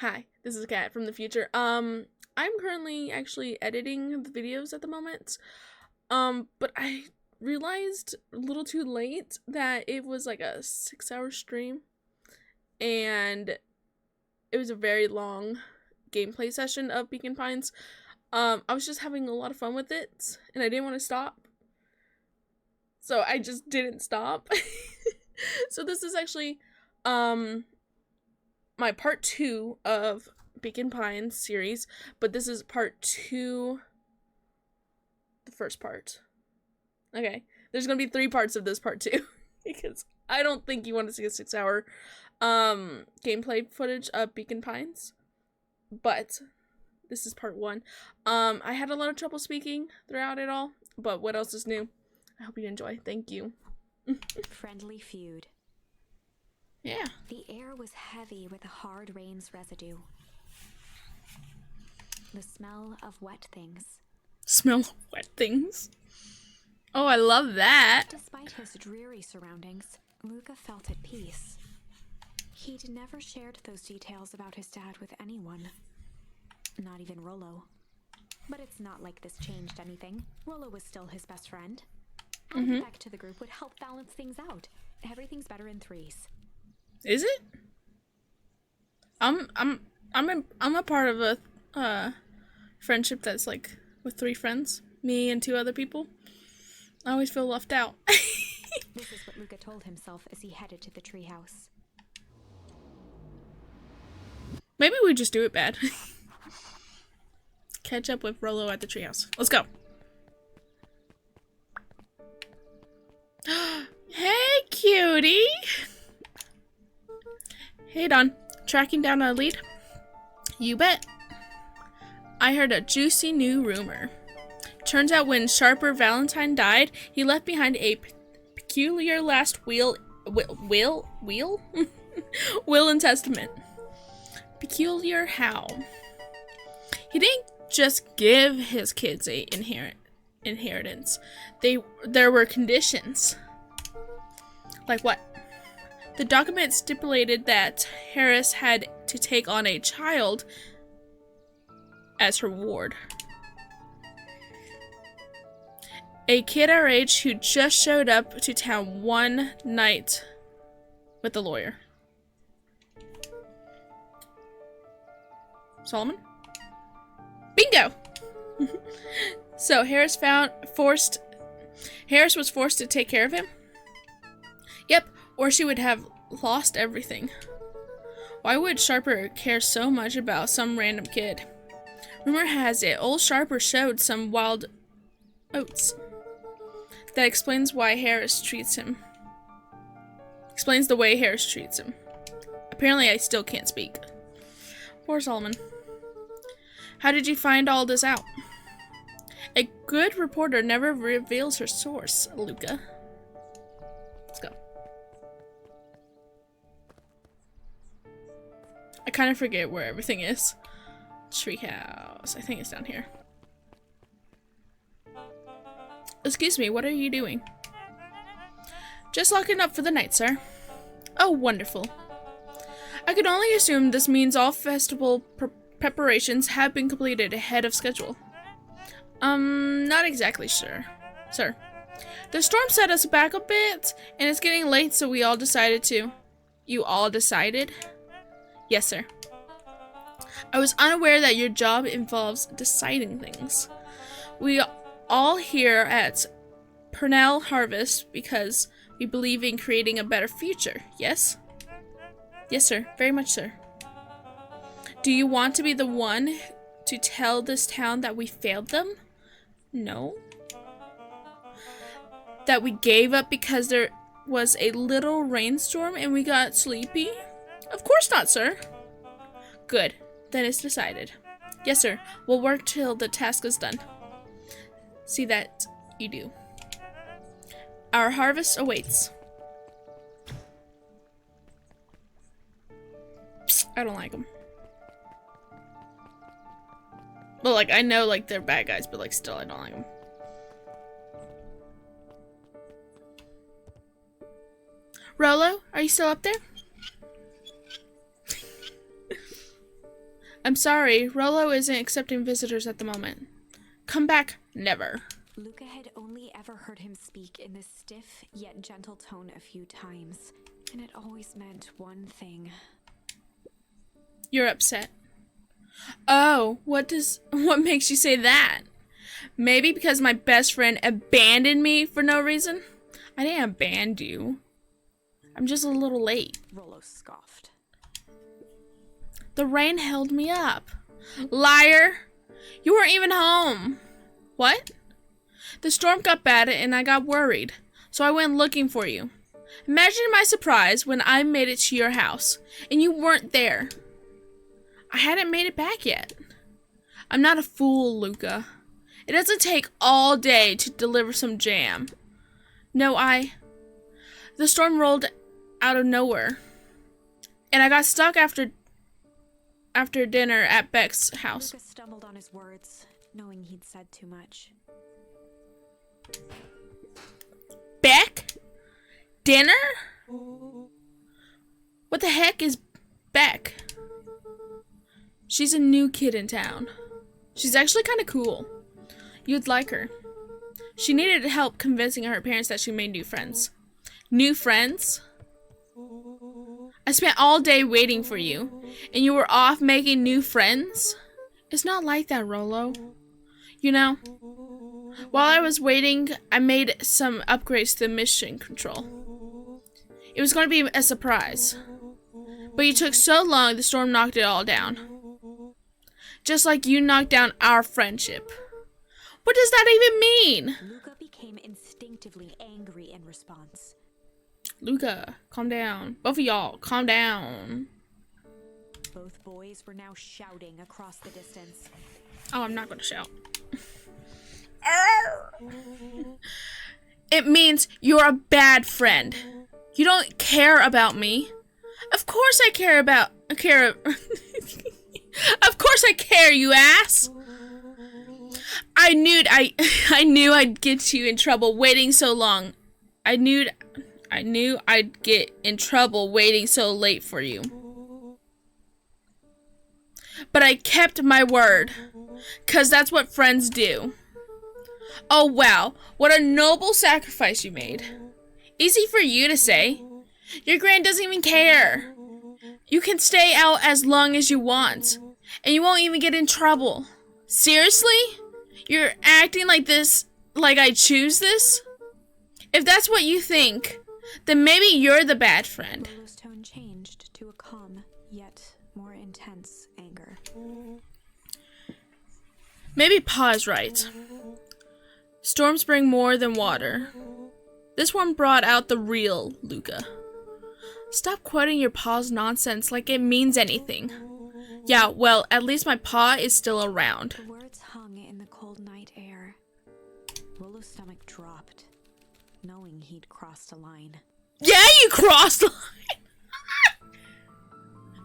Hi, this is Kat from the future. I'm currently actually editing the videos at the moment. But I realized a little too late that it was like a 6-hour stream and it was a very long gameplay session of Beacon Pines. I was just having a lot of fun with it and I didn't want to stop. So I just didn't stop. So this is actually my part 2 of Beacon Pines series, but this is part 2, the first part. Okay, there's gonna be 3 parts of this part 2 because I don't think you want to see a 6-hour gameplay footage of Beacon Pines, but this is part 1. I had a lot of trouble speaking throughout it all, but what else is new? I hope you enjoy. Thank you. Friendly feud. Yeah. The air was heavy with the hard rain's residue. The smell of wet things. Smell of wet things. Oh, I love that. Despite his dreary surroundings, Luca felt at peace. He'd never shared those details about his dad with anyone. Not even Rollo. But it's not like this changed anything. Rollo was still his best friend. Adding back to the group would help balance things out. Everything's better in threes. Is it? I'm a part of a friendship that's like with 3 friends, me and 2 other people. I always feel left out. This is what Luca told himself as he headed to the treehouse. Maybe we just do it bad. Catch up with Rollo at the treehouse. Let's go. Hey, cutie. Hey, Don. Tracking down a lead? You bet. I heard a juicy new rumor. Turns out when Sharper Valentine died, he left behind a peculiar last will and testament. Peculiar how? He didn't just give his kids a inheritance. There were conditions. Like what? The document stipulated that Harris had to take on a child as her ward. A kid our age who just showed up to town one night with a lawyer. Solomon? Bingo! So Harris was forced to take care of him? Yep, or she would have lost everything. Why would Sharper care so much about some random kid? Rumor has it, old Sharper showed some wild oats. That explains why Harris treats him. Explains the way Harris treats him. Apparently I still can't speak. Poor Solomon. How did you find all this out? A good reporter never reveals her source, Luca. Let's go. I kind of forget where everything is. Treehouse. I think it's down here. Excuse me, what are you doing? Just locking up for the night, sir. Oh, wonderful. I can only assume this means all festival preparations have been completed ahead of schedule. Not exactly sure, sir. The storm set us back a bit, and it's getting late, so we all decided to... You all decided? Yes, sir. I was unaware that your job involves deciding things. We all here at Purnell Harvest because we believe in creating a better future, yes? Yes, sir. Very much, sir. Do you want to be the one to tell this town that we failed them? No. That we gave up because there was a little rainstorm and we got sleepy? Of course not, sir. Good. Then it's decided. Yes, sir. We'll work till the task is done. See that you do. Our harvest awaits. I don't like them. But like, I know like they're bad guys, but like still I don't like them. Rollo, are you still up there? I'm sorry, Rollo isn't accepting visitors at the moment. Come back, never. Luca had only ever heard him speak in this stiff yet gentle tone a few times, and it always meant one thing. You're upset. Oh, what makes you say that? Maybe because my best friend abandoned me for no reason? I didn't abandon you. I'm just a little late. Rollo scoffed. The rain held me up. Liar! You weren't even home. What? The storm got bad and I got worried, so I went looking for you. Imagine my surprise when I made it to your house and you weren't there. I hadn't made it back yet. I'm not a fool, Luca. It doesn't take all day to deliver some jam. No, the storm rolled out of nowhere. And I got stuck after dinner at Beck's house. Luca stumbled on his words, knowing he'd said too much. Beck? Dinner? What the heck is Beck? She's a new kid in town. She's actually kind of cool. You'd like her. She needed help convincing her parents that she made new friends. New friends? I spent all day waiting for you, and you were off making new friends? It's not like that, Rollo. You know, while I was waiting, I made some upgrades to the mission control. It was going to be a surprise. But you took so long, the storm knocked it all down. Just like you knocked down our friendship. What does that even mean? Luca became instinctively angry in response. Luca, calm down. Both of y'all, calm down. Both boys were now shouting across the distance. Oh, I'm not going to shout. It means you're a bad friend. You don't care about me. Of course I care. Of course I care, you ass. I knew I'd get you in trouble waiting so long. I knew I'd get in trouble waiting so late for you. But I kept my word, 'cause that's what friends do. Oh wow, what a noble sacrifice you made. Easy for you to say. Your grand doesn't even care. You can stay out as long as you want, and you won't even get in trouble. Seriously? You're acting like this, like I choose this? If that's what you think, then maybe you're the bad friend. Rollo's tone changed to a calm, yet more intense anger. Maybe Pa's right. Storms bring more than water. This one brought out the real Luca. Stop quoting your pa's nonsense like it means anything. Yeah, well, at least my pa is still around. The words hung in the cold night air. Rollo's stomach dropped, knowing he'd crossed a line. Yeah, you crossed the line!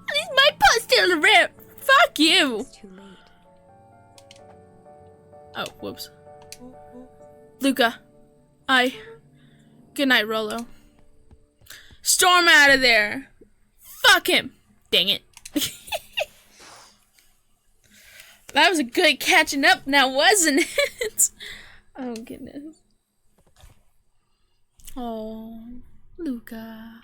At least my pa's still around. Fuck you! It's too late. Oh, whoops. Luca. Good night, Rollo. Storm out of there! Fuck him! Dang it. That was a good catching up now, wasn't it? Oh, goodness. Oh, Luca.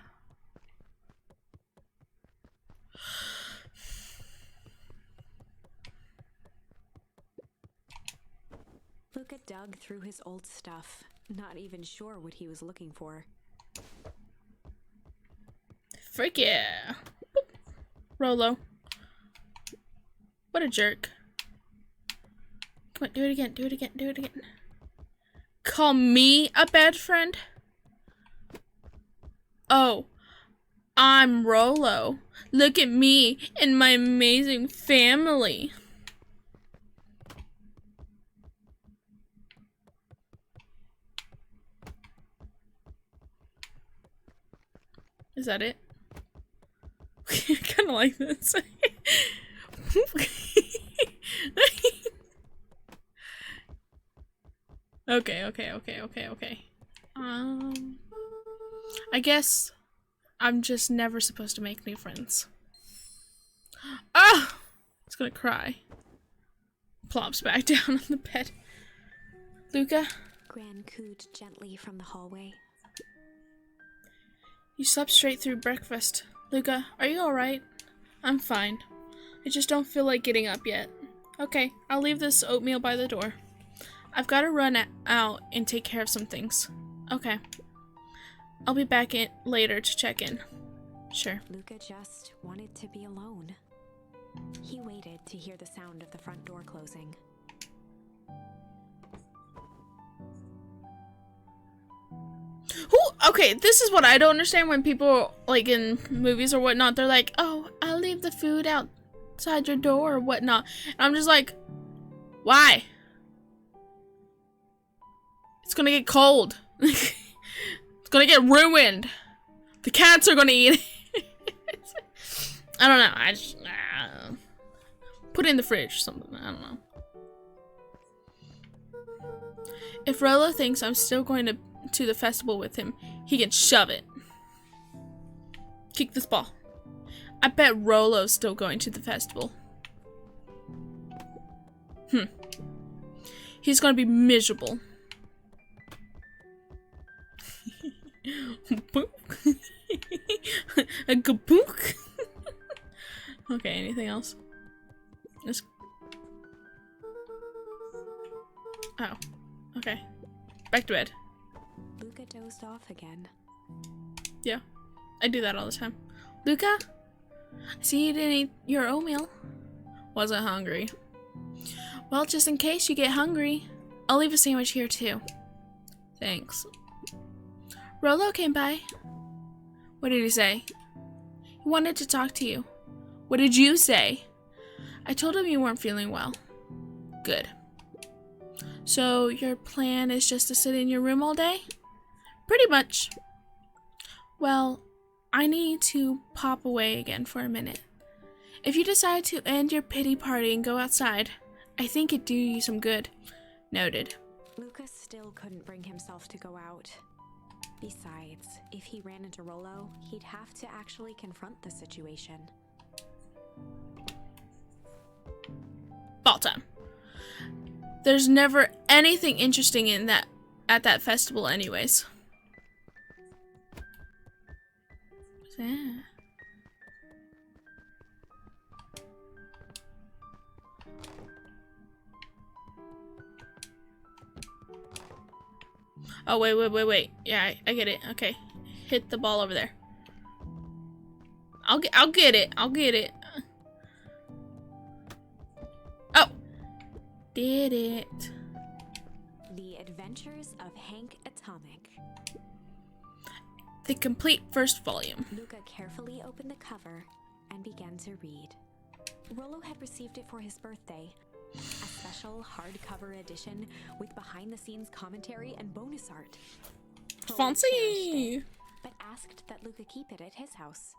Luca dug through his old stuff, not even sure what he was looking for. Frick yeah. Rollo. What a jerk. Come on, do it again, do it again, do it again. Call me a bad friend? Oh, I'm Rollo. Look at me and my amazing family. Is that it? I kind of like this. Okay. I guess I'm just never supposed to make new friends. Ah! Let's gonna cry. Plops back down on the bed. Luca? Gran cooed gently from the hallway. You slept straight through breakfast. Luca, are you alright? I'm fine. I just don't feel like getting up yet. Okay, I'll leave this oatmeal by the door. I've got to run out and take care of some things. Okay. I'll be back in later to check in. Sure. Luca just wanted to be alone. He waited to hear the sound of the front door closing. Okay, this is what I don't understand when people, like, in movies or whatnot, they're like, oh, I'll leave the food outside your door or whatnot. And I'm just like, why? It's gonna get cold. It's gonna get ruined. The cats are gonna eat it. I don't know. I just put it in the fridge or something. I don't know. If Rolo thinks I'm still going to the festival with him, he can shove it. Kick this ball. I bet Rolo's still going to the festival. He's gonna be miserable. A gabook. Okay, anything else? Oh, okay. Back to bed. Luca dozed off again. Yeah, I do that all the time. Luca? I see you didn't eat your oatmeal. Wasn't hungry. Well, just in case you get hungry, I'll leave a sandwich here too. Thanks. Rolo came by. What did he say? He wanted to talk to you. What did you say? I told him you weren't feeling well. Good. So your plan is just to sit in your room all day? Pretty much. Well, I need to pop away again for a minute. If you decide to end your pity party and go outside, I think it'd do you some good. Noted. Lucas still couldn't bring himself to go out. Besides, if he ran into Rolo, he'd have to actually confront the situation. Ball time. There's never anything interesting in that at that festival anyways. What's that? Oh, wait. Yeah, I get it. Okay. Hit the ball over there. I'll get it. Oh. Did it. The Adventures of Hank Atomic. The complete first volume. Luca carefully opened the cover and began to read. Rolo had received it for his birthday. A special hardcover edition with behind-the-scenes commentary and bonus art. Fancy! It, but asked that Luca keep it at his house.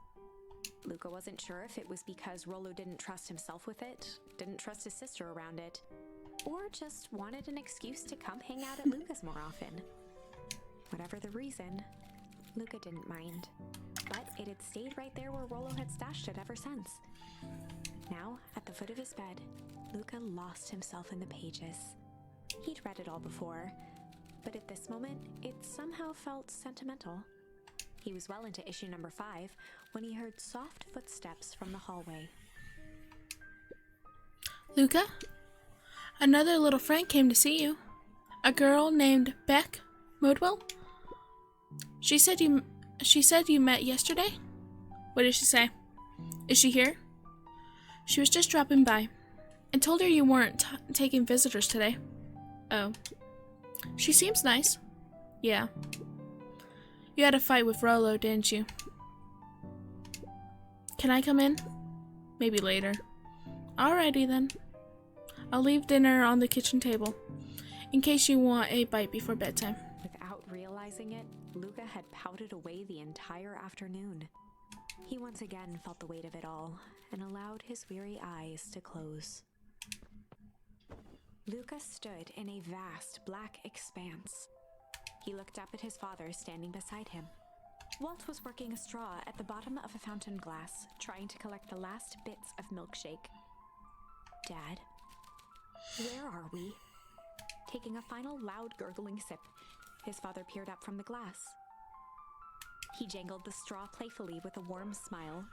Luca wasn't sure if it was because Rolo didn't trust himself with it, didn't trust his sister around it, or just wanted an excuse to come hang out at Luca's more often. Whatever the reason, Luca didn't mind. But it had stayed right there where Rolo had stashed it ever since. Now, at the foot of his bed, Luca lost himself in the pages. He'd read it all before, but at this moment, it somehow felt sentimental. He was well into issue number 5 when he heard soft footsteps from the hallway. Luca? Another little friend came to see you. A girl named Beck Modwell? She said you met yesterday? What did she say? Is she here? She was just dropping by. I told her you weren't taking visitors today. Oh. She seems nice. Yeah. You had a fight with Rolo, didn't you? Can I come in? Maybe later. Alrighty then. I'll leave dinner on the kitchen table, in case you want a bite before bedtime. Without realizing it, Luca had pouted away the entire afternoon. He once again felt the weight of it all, and allowed his weary eyes to close. Luca stood in a vast black expanse. He looked up at his father standing beside him. Walt was working a straw at the bottom of a fountain glass, trying to collect the last bits of milkshake. Dad, where are we? Taking a final loud gurgling sip, his father peered up from the glass. He jangled the straw playfully with a warm smile,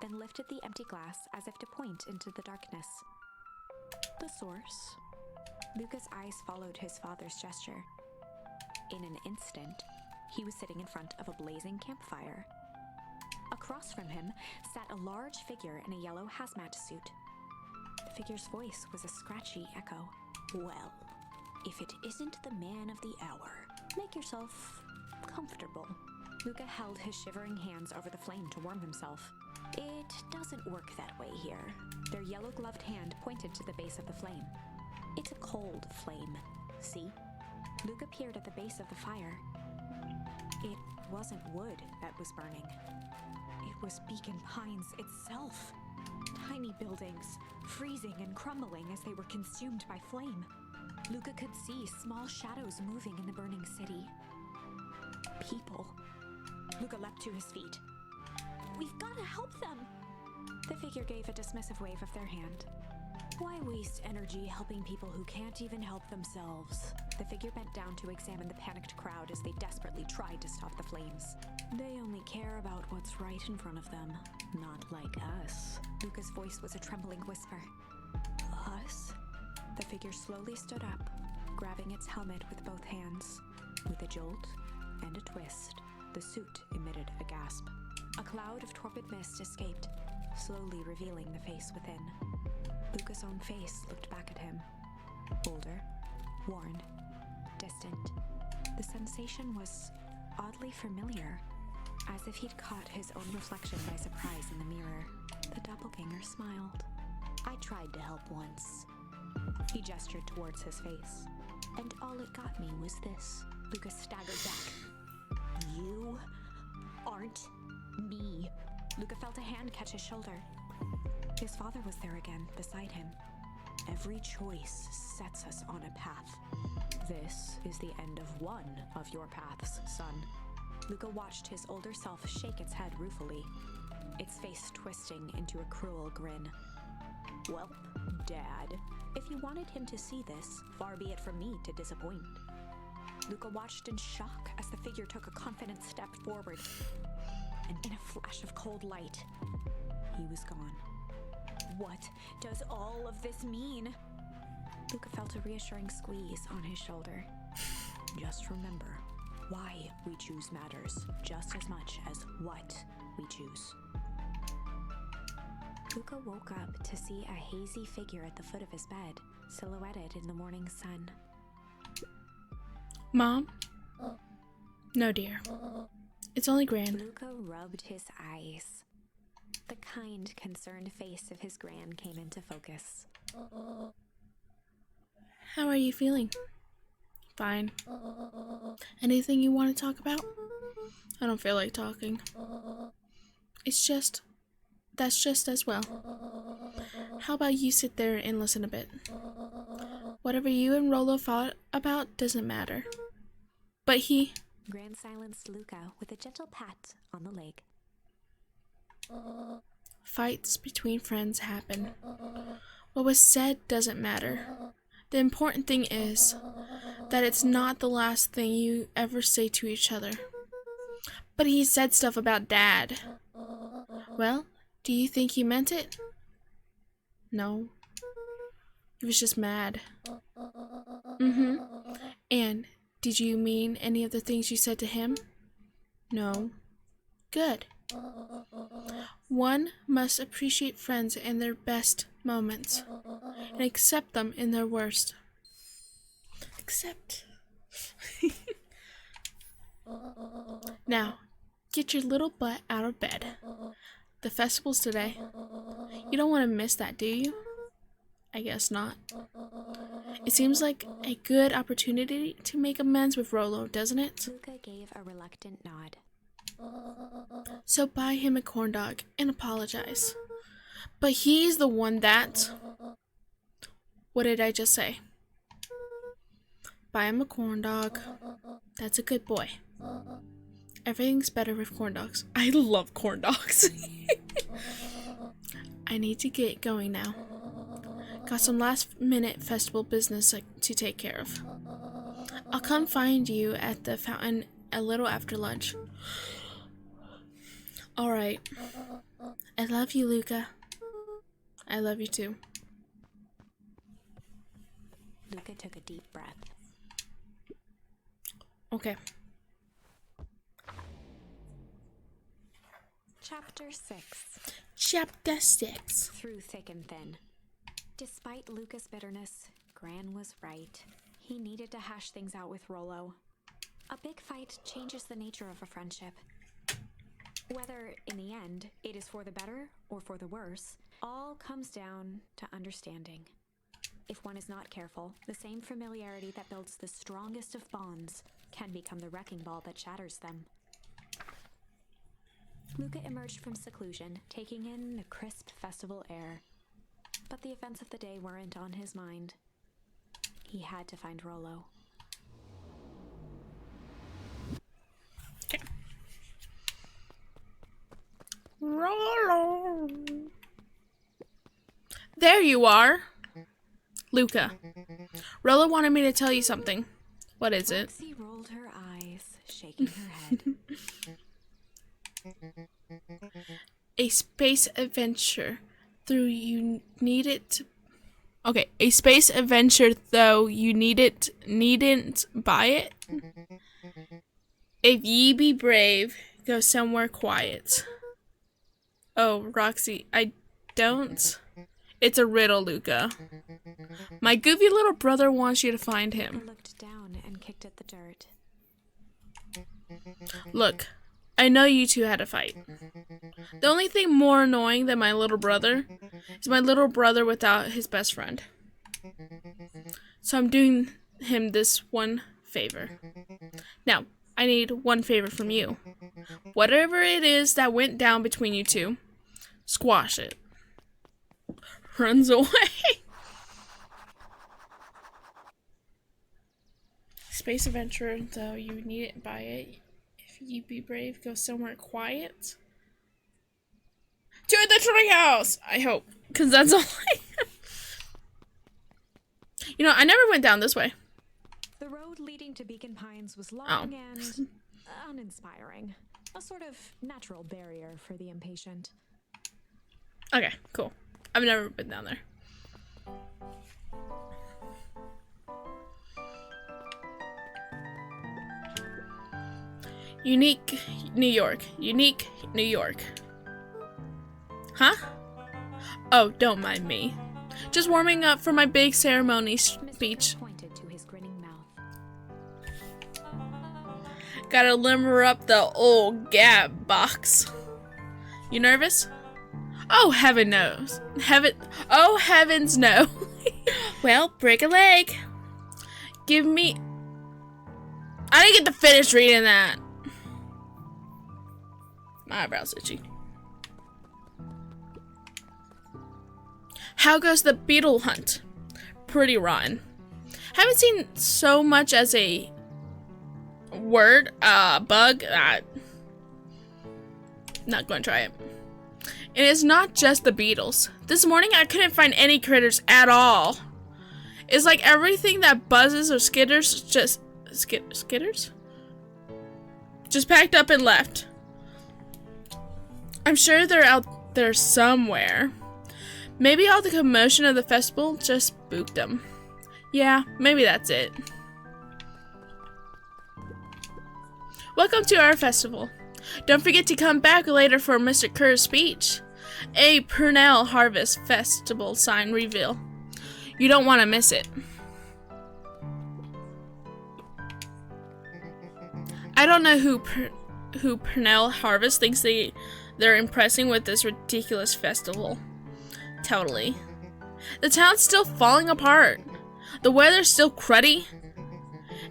then lifted the empty glass as if to point into the darkness. The source. Luca's eyes followed his father's gesture. In an instant, he was sitting in front of a blazing campfire. Across from him sat a large figure in a yellow hazmat suit. The figure's voice was a scratchy echo. Well, if it isn't the man of the hour, make yourself comfortable. Luca held his shivering hands over the flame to warm himself. It doesn't work that way here. Their yellow-gloved hand pointed to the base of the flame. It's a cold flame, see? Luca peered at the base of the fire. It wasn't wood that was burning. It was Beacon Pines itself. Tiny buildings, freezing and crumbling as they were consumed by flame. Luca could see small shadows moving in the burning city. People. Luca leapt to his feet. We've got to help them! The figure gave a dismissive wave of their hand. Why waste energy helping people who can't even help themselves? The figure bent down to examine the panicked crowd as they desperately tried to stop the flames. They only care about what's right in front of them, not like us. Luca's voice was a trembling whisper. Us? The figure slowly stood up, grabbing its helmet with both hands. With a jolt and a twist, the suit emitted a gasp. A cloud of torpid mist escaped, slowly revealing the face within. Luca's own face looked back at him. Older, worn, distant. The sensation was oddly familiar, as if he'd caught his own reflection by surprise in the mirror. The doppelganger smiled. I tried to help once. He gestured towards his face. And all it got me was this. Luca staggered back. You aren't me. Luca felt a hand catch his shoulder. His father was there again, beside him. Every choice sets us on a path. This is the end of one of your paths, son. Luca watched his older self shake its head ruefully, its face twisting into a cruel grin. Well, Dad, if you wanted him to see this, far be it from me to disappoint. Luca watched in shock as the figure took a confident step forward. And in a flash of cold light, he was gone. What does all of this mean? Luca felt a reassuring squeeze on his shoulder. Just remember, why we choose matters just as much as what we choose. Luca woke up to see a hazy figure at the foot of his bed, silhouetted in the morning sun. Mom? No, dear. It's only Gran. Luca rubbed his eyes. The kind, concerned face of his Gran came into focus. How are you feeling? Fine. Anything you want to talk about? I don't feel like talking. That's just as well. How about you sit there and listen a bit? Whatever you and Rolo fought about doesn't matter. But he... Gran silenced Luca with a gentle pat on the leg. Fights between friends happen. What was said doesn't matter. The important thing is that it's not the last thing you ever say to each other. But he said stuff about Dad. Well, do you think he meant it? No. He was just mad. And did you mean any of the things you said to him? No. Good. One must appreciate friends in their best moments and accept them in their worst. Accept. Now, get your little butt out of bed. The festival's today. You don't want to miss that, do you? I guess not. It seems like a good opportunity to make amends with Rolo, doesn't it? Luca gave a reluctant nod. So buy him a corn dog and apologize. But he's the one that... What did I just say? Buy him a corn dog. That's a good boy. Everything's better with corn dogs. I love corn dogs. I need to get going now. Got some last-minute festival business to take care of. I'll come find you at the fountain a little after lunch. Alright. I love you, Luca. I love you too. Luca took a deep breath. Okay. Chapter 6. Chapter 6. Through thick and thin. Despite Luca's bitterness, Gran was right. He needed to hash things out with Rollo. A big fight changes the nature of a friendship. Whether, in the end, it is for the better or for the worse, all comes down to understanding. If one is not careful, the same familiarity that builds the strongest of bonds can become the wrecking ball that shatters them. Luca emerged from seclusion, taking in the crisp festival air. But the events of the day weren't on his mind. He had to find Rollo. Okay. Rollo. There you are. Luca. Rollo wanted me to tell you something. What is it? Roxy rolled her eyes, shaking her head. A space adventure. Though you needn't buy it. If ye be brave, go somewhere quiet. Oh, Roxy, I don't. It's a riddle, Luca. My goofy little brother wants you to find him. Luca looked down and kicked at the dirt. Look, I know you two had a fight. The only thing more annoying than my little brother is my little brother without his best friend. So I'm doing him this one favor. Now, I need one favor from you. Whatever it is that went down between you two, squash it. Runs away. Space adventure, though you need it, buy it. If you be brave, go somewhere quiet. To the treehouse! I hope. Because that's all I You know, I never went down this way. The road leading to Beacon Pines was long and uninspiring. A sort of natural barrier for the impatient. Okay, cool. I've never been down there. Unique New York. Unique New York. Huh? Oh, don't mind me. Just warming up for my big ceremony speech. Pointed to his grinning mouth. Gotta limber up the old gab box. You nervous? Oh, heaven knows. Oh, heavens no. Well, break a leg. Give me... I didn't get to finish reading that. My eyebrow's itchy. How goes the beetle hunt? Pretty rotten. Haven't seen so much as a bug. Not going to try it. And it's not just the beetles. This morning I couldn't find any critters at all. It's like everything that buzzes or skitters just... Skitters? Just packed up and left. I'm sure they're out there somewhere. Maybe all the commotion of the festival just spooked them. Yeah, maybe that's it. Welcome to our festival. Don't forget to come back later for Mr. Kerr's speech. A Purnell Harvest Festival sign reveal. You don't want to miss it. I don't know who Purnell Harvest thinks they're impressing with this ridiculous festival. Totally. The town's still falling apart. The weather's still cruddy.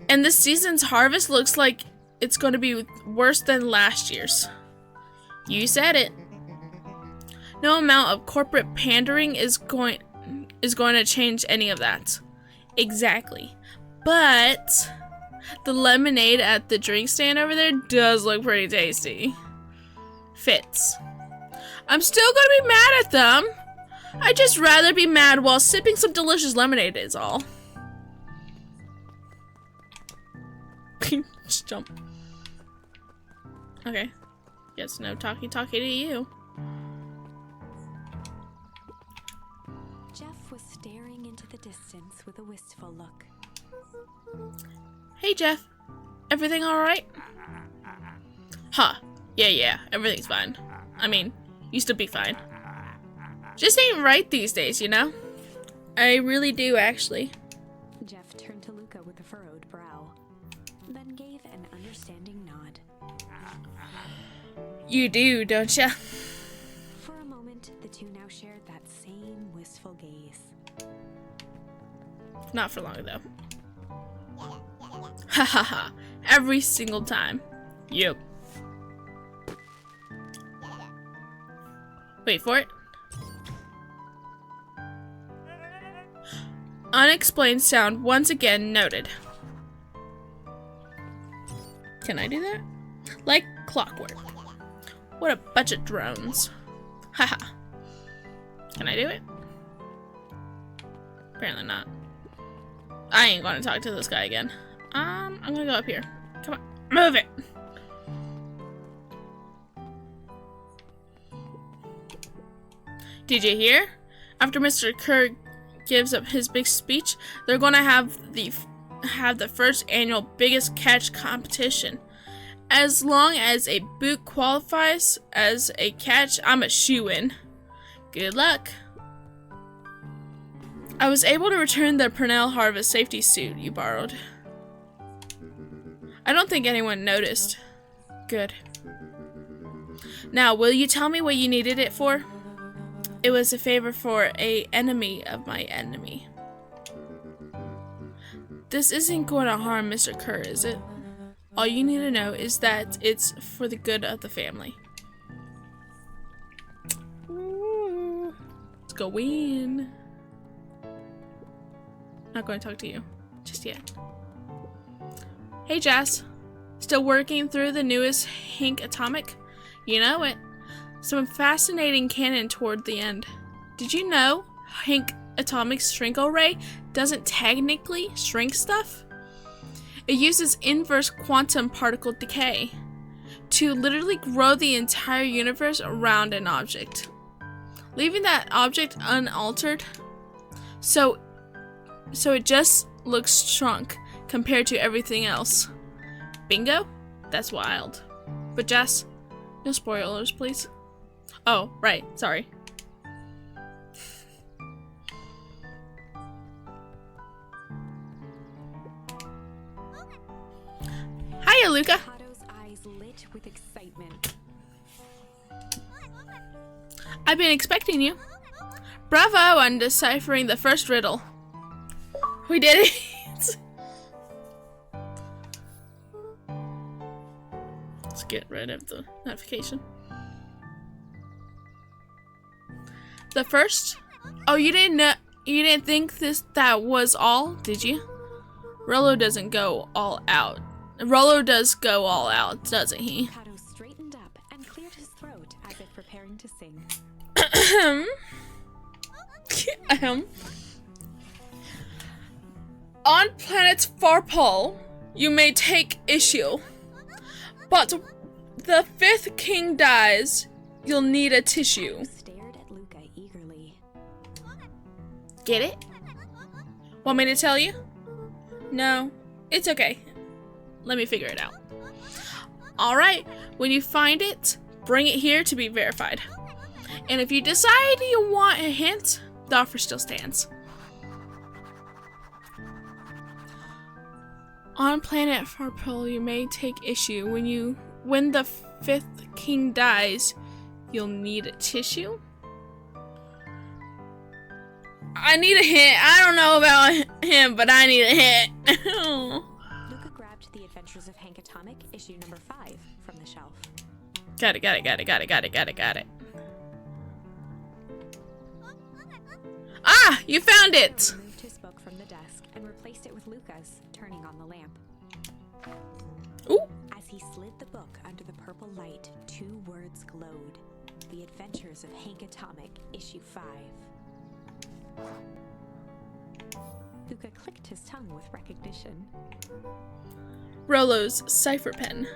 And this season's harvest looks like it's going to be worse than last year's. You said it. No amount of corporate pandering is going to change any of that. Exactly. But the lemonade at the drink stand over there does look pretty tasty. Fits. I'm still going to be mad at them. I'd just rather be mad while sipping some delicious lemonade is all. Just jump. Okay. Guess no talkie to you. Jeff was staring into the distance with a wistful look. Hey, Jeff. Everything alright? Huh. Yeah, everything's fine. I mean, used to be fine. Just ain't right these days, you know? I really do, actually. Jeff turned to Luca with a furrowed brow, then gave an understanding nod. You do, don't ya? For a moment, the two now shared that same wistful gaze. Not for long, though. Ha ha ha. Every single time. Yup. Wait for it. Unexplained sound once again noted. Can I do that? Like clockwork. What a bunch of drones. Haha. Can I do it? Apparently not. I ain't gonna talk to this guy again. I'm gonna go up here. Come on, move it! Did you hear? After Mr. Kerr gives up his big speech, they're gonna have the first annual biggest catch competition. As long as a boot qualifies as a catch, I'm a shoo-in. Good luck. I was able to return the Purnell Harvest safety suit you borrowed. I don't think anyone noticed. Good. Now, will you tell me what you needed it for? It was a favor for an enemy of my enemy. This isn't going to harm Mr. Kerr, is it? All you need to know is that it's for the good of the family. Ooh. Let's go in. Not going to talk to you just yet. Hey, Jess. Still working through the newest Hink Atomic? You know it. Some fascinating canon toward the end. Did you know Hink Atomic's Shrinkle Ray doesn't technically shrink stuff? It uses inverse quantum particle decay to literally grow the entire universe around an object, leaving that object unaltered. So it just looks shrunk compared to everything else. Bingo? That's wild. But Jess, no spoilers, please. Oh, right. Sorry. Hiya, Luca. Hato's eyes lit with excitement. I've been expecting you. Bravo on deciphering the first riddle. We did it. Let's get rid of the notification. The first? Oh, you didn't think that was all, did you? Rollo doesn't go all out. Rollo does go all out, doesn't he? Hato straightened up and cleared his throat as if preparing to sing. On planet's far pole, you may take issue, but the fifth king dies, you'll need a tissue. Stared at Luca eagerly. Get it? Want me to tell you? No, it's okay. Let me figure it out. Alright, when you find it, bring it here to be verified. And if you decide you want a hint, the offer still stands. On planet Farpole, you may take issue when the fifth king dies, you'll need a tissue. I need a hint. I don't know about him, but I need a hint. Luca grabbed The Adventures of Hank Atomic, issue number 5, from the shelf. Got it. Ah, you found it. He removed his book from the desk and replaced it with Luca's, turning on the lamp. Ooh. As he slid the book under the purple light, 2 words glowed. The Adventures of Hank Atomic, issue 5. Luca clicked his tongue with recognition. Rollo's cipher pen.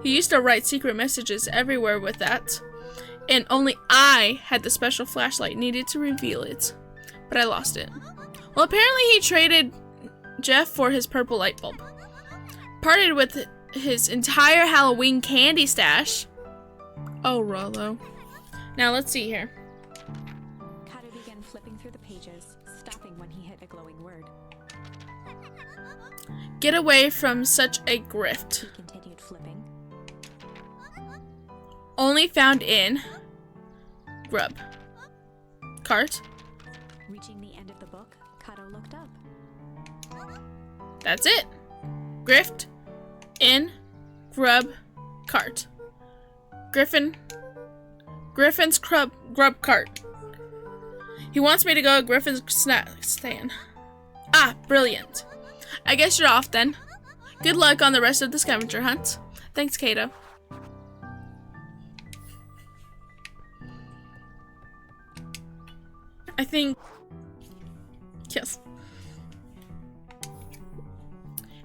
He used to write secret messages everywhere with that, and only I had the special flashlight needed to reveal it. But I lost it. Well, apparently he traded Jeff for his purple light bulb. Parted with his entire Halloween candy stash. Oh, Rollo. Now let's see here. Kato began flipping through the pages, stopping when he hit a glowing word. Get away from such a grift. He continued flipping. Only found in grub cart. Reaching the end of the book, Kato looked up. That's it. Grift in grub cart. Griffin's grub cart. He wants me to go to Griffin's snack stand. Ah, brilliant. I guess you're off then. Good luck on the rest of the scavenger hunt. Thanks, Kato. I think... Yes.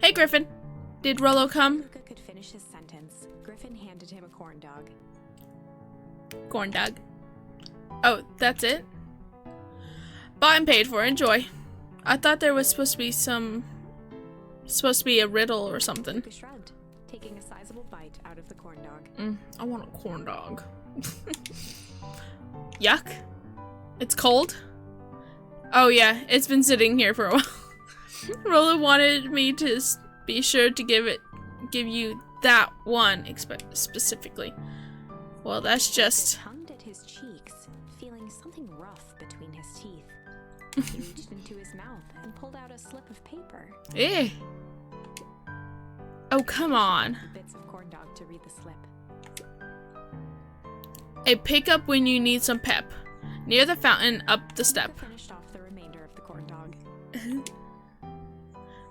Hey, Griffin. Did Rollo come? Luca could finish his sentence. Griffin handed him a corn dog. Corn dog. Oh, that's it? Bought and paid for. Enjoy. I thought there was supposed to be a riddle or something. Luca shrugged, taking a sizable bite out of the corn dog. I want a corn dog. Yuck. It's cold? Oh yeah, it's been sitting here for a while. Rollo wanted me to be sure to give you that one specifically. Well, that's just... He tugged at his cheeks, feeling something rough between his teeth. He reached into his mouth and pulled out a slip of paper. Eh. Oh, come on. Bits of corn dog to read the slip. A pickup when you need some pep. Near the fountain, up the step. Luca finished off the remainder of the corn dog.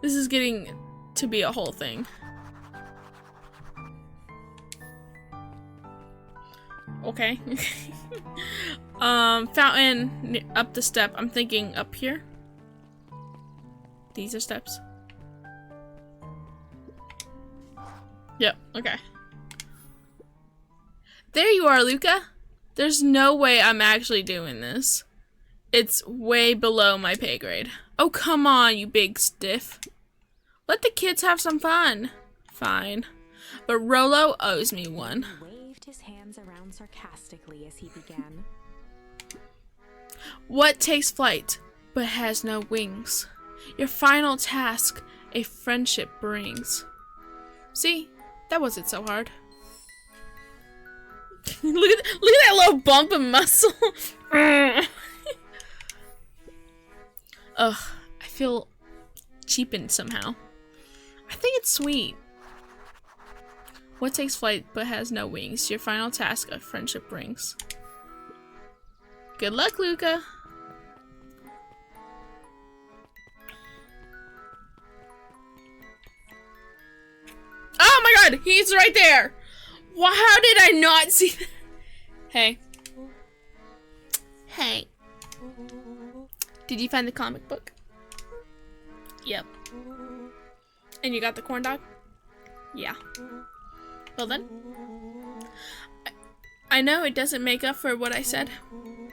This is getting to be a whole thing. Okay. Fountain, up the step. I'm thinking up here. These are steps. Yep, okay. There you are, Luca. There's no way I'm actually doing this. It's way below my pay grade. Oh, come on, you big stiff. Let the kids have some fun. Fine. But Rollo owes me one. He waved his hands around sarcastically as he began. What takes flight, but has no wings? Your final task, a friendship brings. See? That wasn't so hard. look at that little bump of muscle. Ugh, I feel cheapened somehow. I think it's sweet. What takes flight but has no wings? Your final task a friendship brings. Good luck, Luca. Oh my god, he's right there. Wow, how did I not see that? Hey. Hey. Did you find the comic book? Yep. And you got the corn dog? Yeah. Well then. I know it doesn't make up for what I said,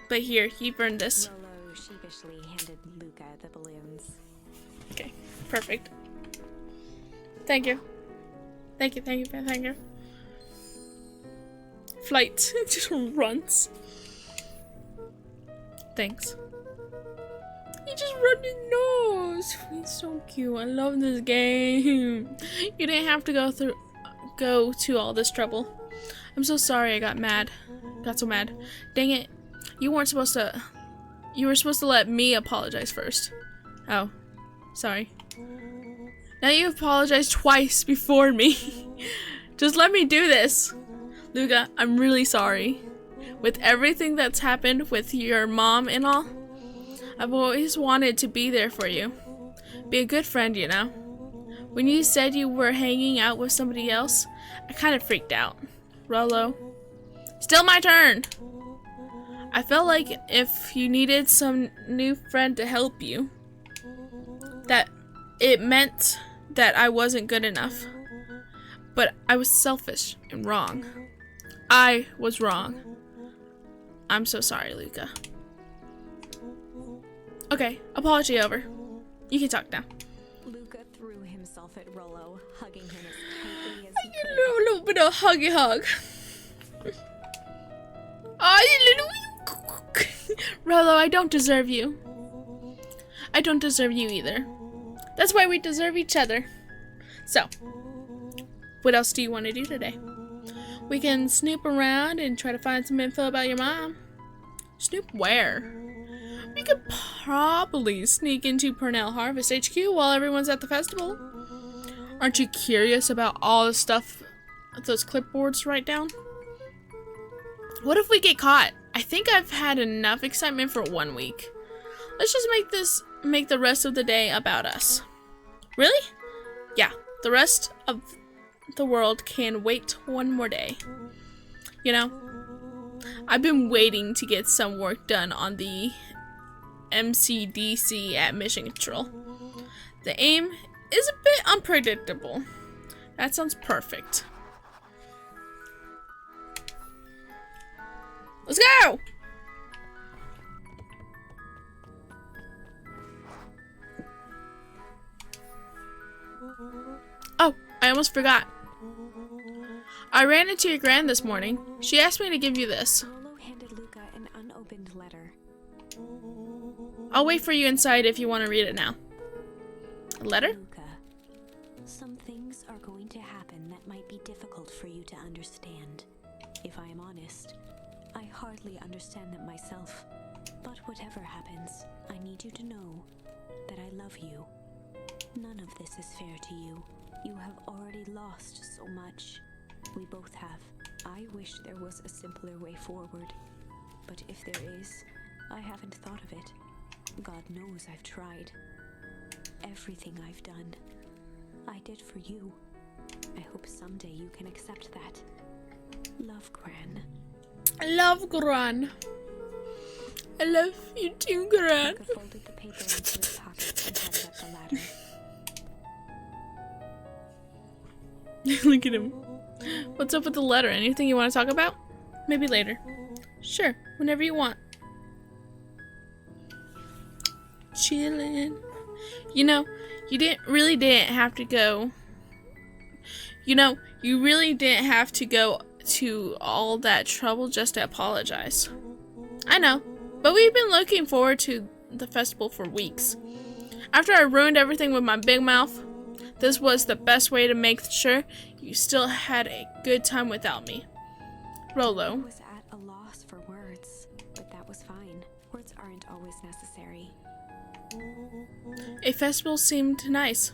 but here, you've earned this. Rollo sheepishly handed Luca the balloons. Okay, perfect. Thank you. Thank you, thank you, thank you. Flight just runs. Thanks. He just rubbed his nose. He's so cute. I love this game. You didn't have to go to all this trouble. I'm so sorry I got so mad. Dang it. You were supposed to let me apologize first. Oh. Sorry. Now you apologized twice before me. Just let me do this. Luca, I'm really sorry. With everything that's happened with your mom and all, I've always wanted to be there for you. Be a good friend, you know. When you said you were hanging out with somebody else, I kind of freaked out. Rollo. Still my turn. I felt like if you needed some new friend to help you, that it meant that I wasn't good enough. But I was selfish and wrong. I was wrong. I'm so sorry, Luca. Okay, apology over. You can talk now. Luca threw himself at Rollo, hugging him as tightly as he A could. little bit of huggy hug. Oh, you little... Rollo, I don't deserve you. I don't deserve you either. That's why we deserve each other. So, what else do you want to do today? We can snoop around and try to find some info about your mom. Snoop where? We could probably sneak into Purnell Harvest HQ while everyone's at the festival. Aren't you curious about all the stuff those clipboards write down? What if we get caught? I think I've had enough excitement for 1 week. Let's just make the rest of the day about us. Really? Yeah, the rest of the world can wait 1 more day. You know, I've been waiting to get some work done on the MCDC at Mission Control. The aim is a bit unpredictable. That sounds perfect. Let's go! Oh, I almost forgot. I ran into your gran this morning. She asked me to give you this. Rollo handed Luca an unopened letter. I'll wait for you inside if you want to read it now. A letter? Luca, some things are going to happen that might be difficult for you to understand. If I am honest, I hardly understand them myself. But whatever happens, I need you to know that I love you. None of this is fair to you. You have already lost so much. We both have. I wish there was a simpler way forward. But if there is, I haven't thought of it. God knows I've tried. Everything I've done, I did for you. I hope someday you can accept that. Love, Gran. I love Gran. I love you too, Gran. Luca folded the paper into his pocket and headed up the ladder. Look at him. What's up with the letter? Anything you want to talk about? Maybe later. Sure, whenever you want. Chillin'. You know, you really didn't have to go. You really didn't have to go to all that trouble just to apologize. I know, but we've been looking forward to the festival for weeks. After I ruined everything with my big mouth, this was the best way to make sure you still had a good time without me. Rollo. I was at a loss for words, but that was fine. Words aren't always necessary. A festival seemed nice.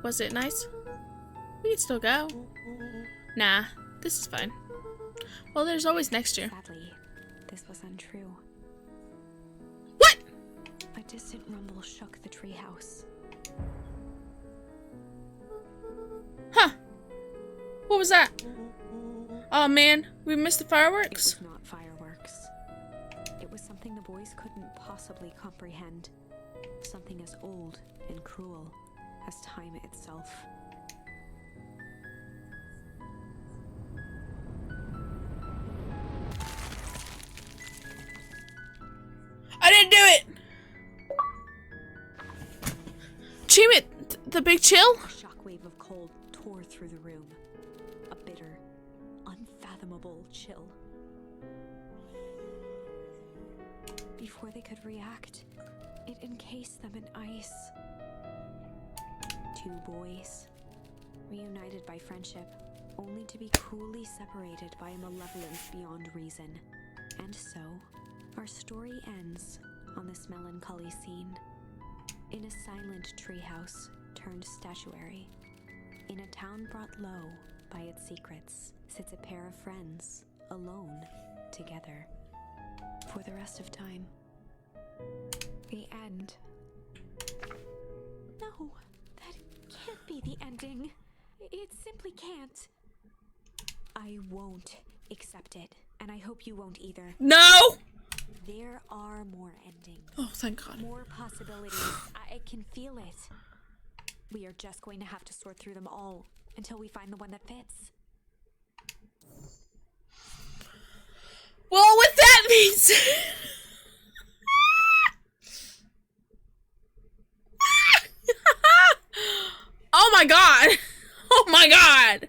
Was it nice? We can still go. Nah, this is fine. Well, there's always next year. Sadly, this was untrue. What? A distant rumble shook the treehouse. Huh. What was that? Oh man, we missed the It fireworks. was not fireworks. It was something the boys couldn't possibly comprehend. Something as old and cruel as time itself. I didn't do it! Chimit, the big chill? A shockwave of cold tore through the room. A bitter, unfathomable chill. Before they could react, it encased them in ice. 2 boys, reunited by friendship, only to be cruelly separated by a malevolence beyond reason. And so, our story ends on this melancholy scene. In a silent treehouse turned statuary, in a town brought low by its secrets, sits a pair of friends, alone, together, for the rest of time. The end. No, that can't be the ending. It simply can't. I won't accept it and I hope you won't either. No! There are more endings. Oh, thank God. More possibilities. I can feel it. We are just going to have to sort through them all until we find the one that fits. Well, what that means... Oh my God! Oh my God!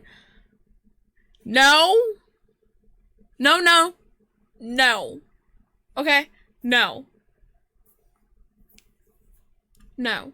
No. No, no. No. Okay? No. No.